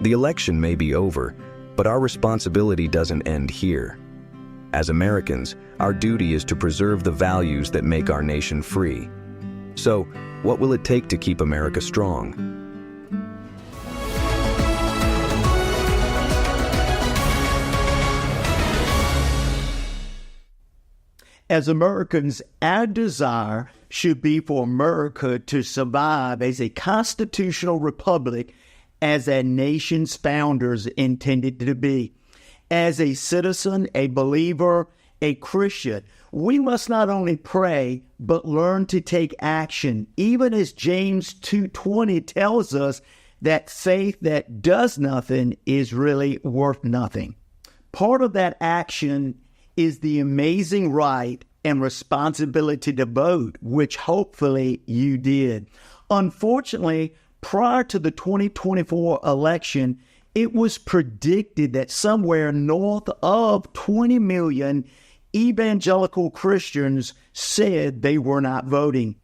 The election may be over, but our responsibility doesn't end here. As Americans, our duty is to preserve the values that make our nation free. So, what will it take to keep America strong? As Americans, our desire should be for America to survive as a constitutional republic as our nation's founders intended to be. As a citizen, a believer, a Christian, we must not only pray, but learn to take action, even as James 2:20 tells us that faith that does nothing is really worth nothing. Part of that action is the amazing right and responsibility to vote, which hopefully you did. Unfortunately, prior to the 2024 election, it was predicted that somewhere north of 20 million evangelical Christians said they were not voting.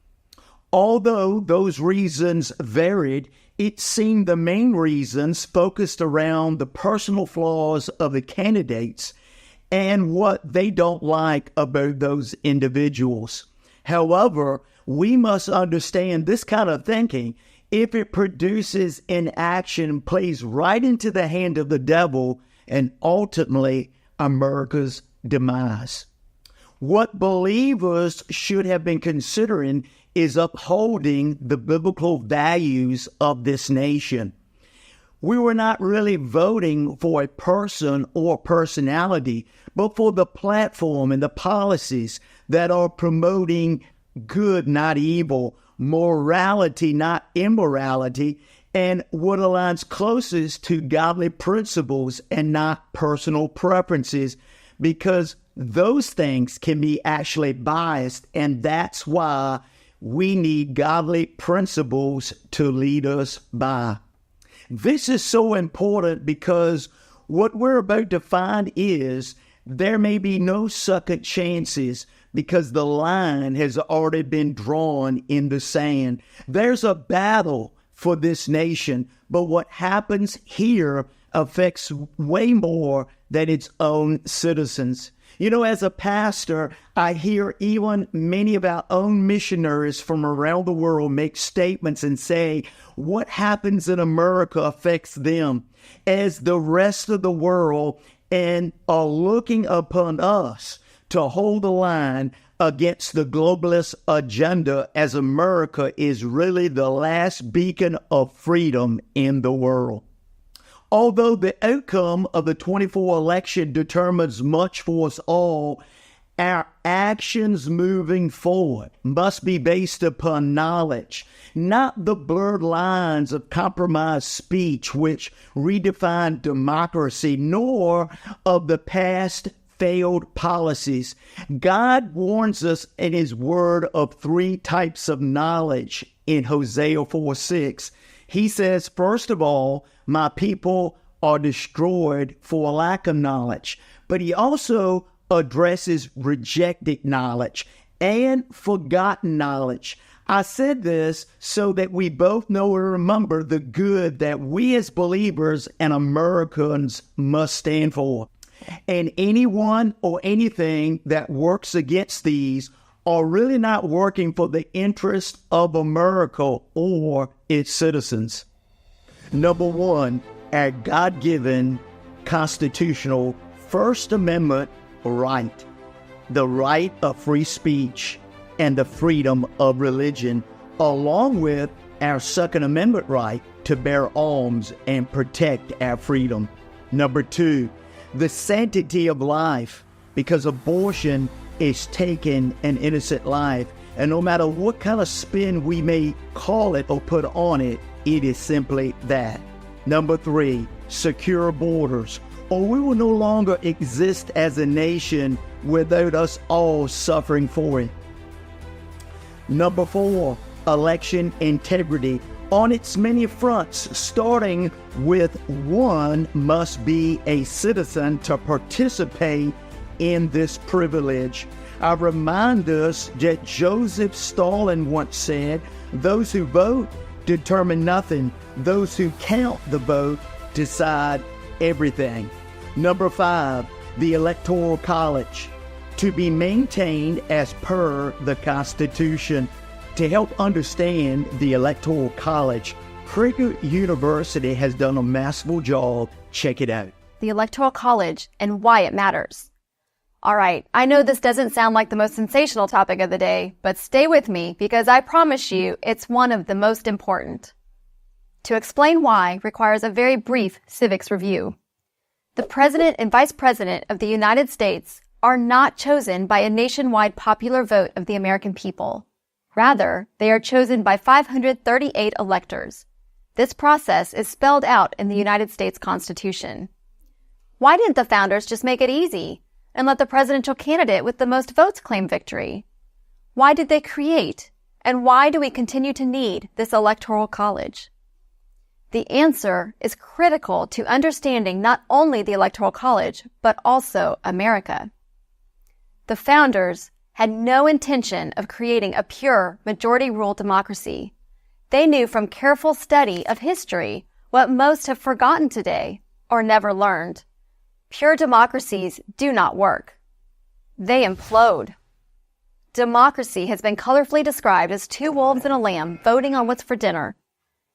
Although those reasons varied, it seemed the main reasons focused around the personal flaws of the candidates and what they don't like about those individuals. However, we must understand this kind of thinking, if it produces inaction, plays right into the hand of the devil and ultimately America's demise. What believers should have been considering is upholding the biblical values of this nation. We were not really voting for a person or personality, but for the platform and the policies that are promoting good, not evil, morality, not immorality, and what aligns closest to godly principles and not personal preferences, because those things can be actually biased, and that's why we need godly principles to lead us by. This is so important because what we're about to find is there may be no second chances because the line has already been drawn in the sand. There's a battle for this nation, but what happens here affects way more than its own citizens. You know, as a pastor, I hear even many of our own missionaries from around the world make statements and say, what happens in America affects them, as the rest of the world and are looking upon us to hold the line against the globalist agenda, as America is really the last beacon of freedom in the world. Although the outcome of the 24 election determines much for us all, our actions moving forward must be based upon knowledge, not the blurred lines of compromised speech which redefine democracy, nor of the past failed policies. God warns us in His Word of three types of knowledge in Hosea 4:6. He says, first of all, my people are destroyed for lack of knowledge. But He also addresses rejected knowledge and forgotten knowledge. I said this so that we both know and remember the good that we as believers and Americans must stand for. And anyone or anything that works against these are really not working for the interest of America or its citizens. Number one, our God-given constitutional First Amendment right, the right of free speech and the freedom of religion, along with our Second Amendment right to bear arms and protect our freedom. Number two, the sanctity of life, because abortion is taking an innocent life, and no matter what kind of spin we may call it or put on it, it is simply that. Number three, secure borders, or we will no longer exist as a nation without us all suffering for it. Number four, election integrity on its many fronts, starting with one must be a citizen to participate in this privilege. I remind us that Joseph Stalin once said, those who vote determine nothing. Those who count the vote decide everything. Number 5, the Electoral College, to be maintained as per the Constitution. To help understand the Electoral College, Prager University has done a masterful job. Check it out. The Electoral College and why it matters. All right, I know this doesn't sound like the most sensational topic of the day, but stay with me because I promise you it's one of the most important. To explain why requires a very brief civics review. The President and Vice President of the United States are not chosen by a nationwide popular vote of the American people. Rather, they are chosen by 538 electors. This process is spelled out in the United States Constitution. Why didn't the founders just make it easy and let the presidential candidate with the most votes claim victory? Why did they create, and why do we continue to need this electoral college? The answer is critical to understanding not only the electoral college, but also America. The founders had no intention of creating a pure majority rule democracy. They knew from careful study of history what most have forgotten today or never learned. Pure democracies do not work. They implode. Democracy has been colorfully described as 2 wolves and a lamb voting on what's for dinner.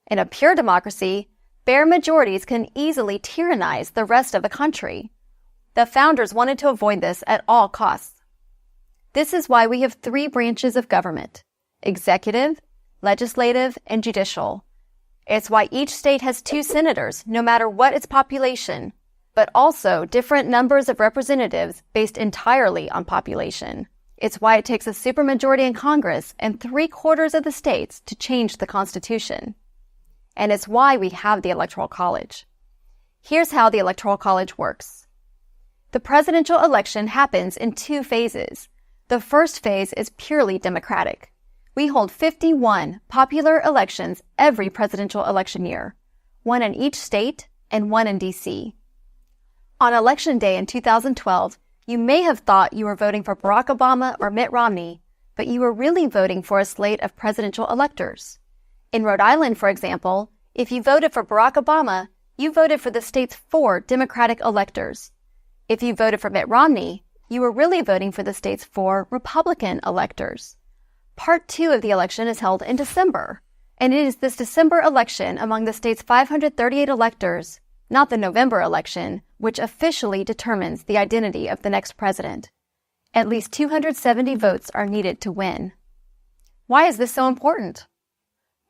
In a pure democracy, bare majorities can easily tyrannize the rest of the country. The founders wanted to avoid this at all costs. This is why we have 3 branches of government: executive, legislative, and judicial. It's why each state has 2 senators, no matter what its population, but also different numbers of representatives based entirely on population. It's why it takes a supermajority in Congress and 3/4 of the states to change the Constitution. And it's why we have the Electoral College. Here's how the Electoral College works. The presidential election happens in 2 phases. The first phase is purely democratic. We hold 51 popular elections every presidential election year, 1 in each state and 1 in D.C. On Election Day in 2012, you may have thought you were voting for Barack Obama or Mitt Romney, but you were really voting for a slate of presidential electors. In Rhode Island, for example, if you voted for Barack Obama, you voted for the state's 4 Democratic electors. If you voted for Mitt Romney, you were really voting for the state's 4 Republican electors. Part 2 of the election is held in December, and it is this December election among the state's 538 electors, not the November election, which officially determines the identity of the next president. At least 270 votes are needed to win. Why is this so important?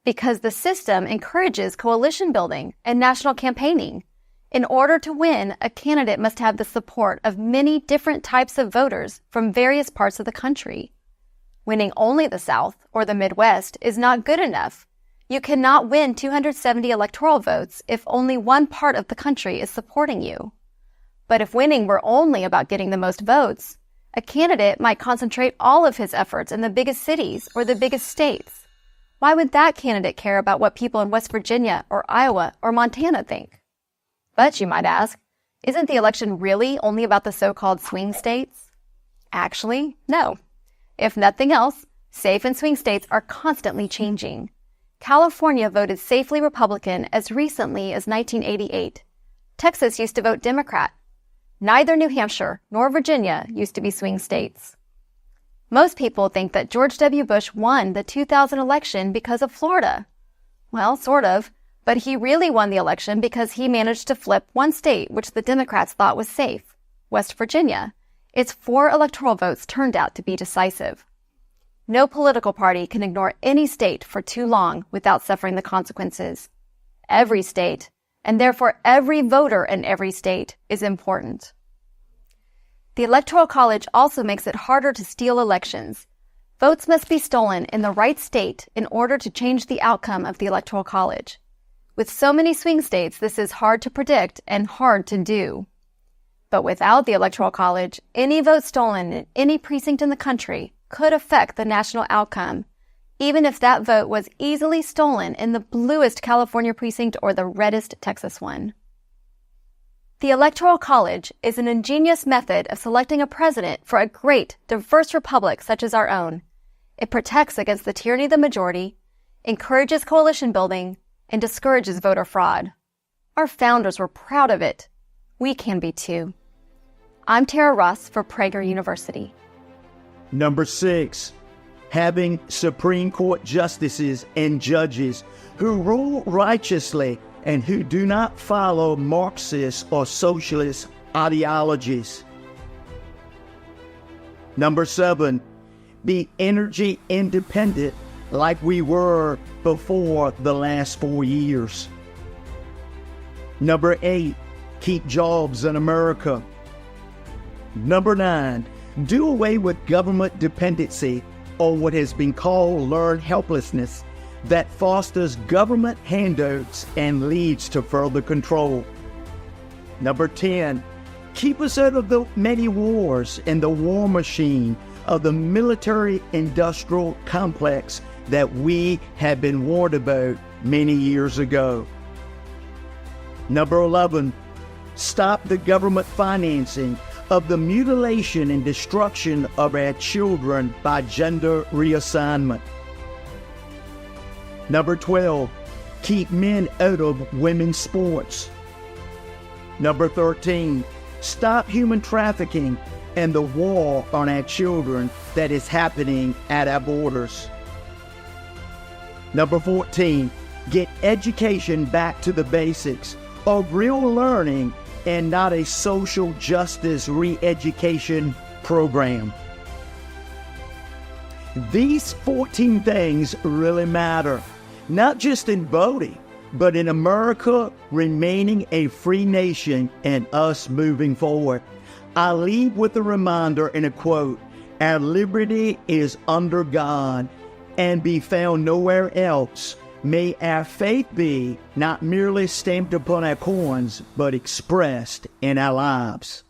Because the system encourages coalition building and national campaigning. In order to win, a candidate must have the support of many different types of voters from various parts of the country. Winning only the South or the Midwest is not good enough. You cannot win 270 electoral votes if only one part of the country is supporting you. But if winning were only about getting the most votes, a candidate might concentrate all of his efforts in the biggest cities or the biggest states. Why would that candidate care about what people in West Virginia or Iowa or Montana think? But you might ask, isn't the election really only about the so-called swing states? Actually, no. If nothing else, safe and swing states are constantly changing. California voted safely Republican as recently as 1988. Texas used to vote Democrat. Neither New Hampshire nor Virginia used to be swing states. Most people think that George W. Bush won the 2000 election because of Florida. Well, sort of, but he really won the election because he managed to flip one state which the Democrats thought was safe, West Virginia. Its 4 electoral votes turned out to be decisive. No political party can ignore any state for too long without suffering the consequences. Every state, and therefore every voter in every state, is important. The Electoral College also makes it harder to steal elections. Votes must be stolen in the right state in order to change the outcome of the Electoral College. With so many swing states, this is hard to predict and hard to do. But without the Electoral College, any vote stolen in any precinct in the country could affect the national outcome, even if that vote was easily stolen in the bluest California precinct or the reddest Texas one. The Electoral College is an ingenious method of selecting a president for a great, diverse republic such as our own. It protects against the tyranny of the majority, encourages coalition building, and discourages voter fraud. Our founders were proud of it. We can be too. I'm Tara Russ for Prager University. Number 6, having Supreme Court justices and judges who rule righteously and who do not follow Marxist or socialist ideologies. Number 7, be energy independent like we were before the last 4 years. Number 8, keep jobs in America. Number 9, do away with government dependency or what has been called learned helplessness that fosters government handouts and leads to further control. Number 10, keep us out of the many wars and the war machine of the military-industrial complex that we have been warned about many years ago. Number 11, stop the government financing of the mutilation and destruction of our children by gender reassignment. Number 12, keep men out of women's sports. Number 13, stop human trafficking and the war on our children that is happening at our borders. Number 14, get education back to the basics of real learning and not a social justice re-education program. These 14 things really matter, not just in voting, but in America remaining a free nation and us moving forward. I leave with a reminder and a quote: our liberty is under God and be found nowhere else. May our faith be not merely stamped upon our coins, but expressed in our lives.